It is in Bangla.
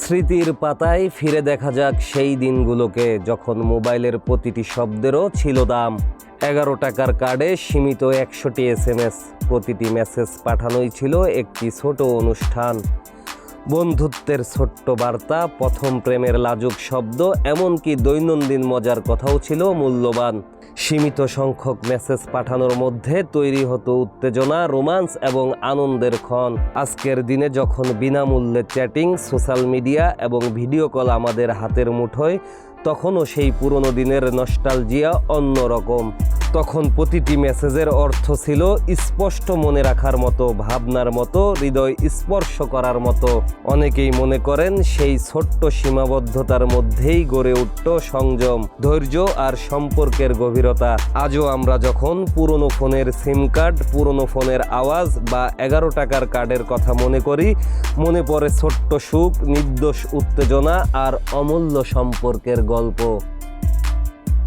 স্মৃতির পাতায় ফিরে দেখা যাক সেই দিনগুলোকে, যখন মোবাইলের প্রতিটি শব্দেরও ছিল দাম। 11 টাকার কার্ডে সীমিত 100টি SMS, প্রতিটি মেসেজ পাঠানোই ছিল একটি ছোট অনুষ্ঠান। বন্ধুত্বের ছোট্ট বার্তা, প্রথম প্রেমের লাজুক শব্দ, এমনকি দৈনন্দিন মজার কথাও ছিল মূল্যবান। সীমিত সংখ্যক মেসেজ পাঠানোর মধ্যে তৈরি হতো উত্তেজনা, রোমান্স এবং আনন্দের ক্ষণ। আজকের দিনে যখন বিনামূল্যে চ্যাটিং, সোশ্যাল মিডিয়া এবং ভিডিও কল আমাদের হাতের মুঠোয়, তখনও সেই পুরনো দিনের নস্টালজিয়া অন্যরকম। তখন প্রতিটি মেসেজের অর্থ ছিল স্পষ্ট, মনে রাখার মতো, ভাবনার মতো, হৃদয় স্পর্শ করার মতো। অনেকেই মনে করেন সেই ছোট্ট সীমাবদ্ধতার মধ্যেই গড়ে উঠত সংযম, ধৈর্য আর সম্পর্কের গভীরতা। আজও আমরা যখন পুরনো ফোনের সিম কার্ড, পুরনো ফোনের আওয়াজ বা 11 টাকার কার্ডের কথা মনে করি, মনে পড়ে ছোট্ট সুখ, নির্দোষ উত্তেজনা আর অমূল্য সম্পর্কের গল্প।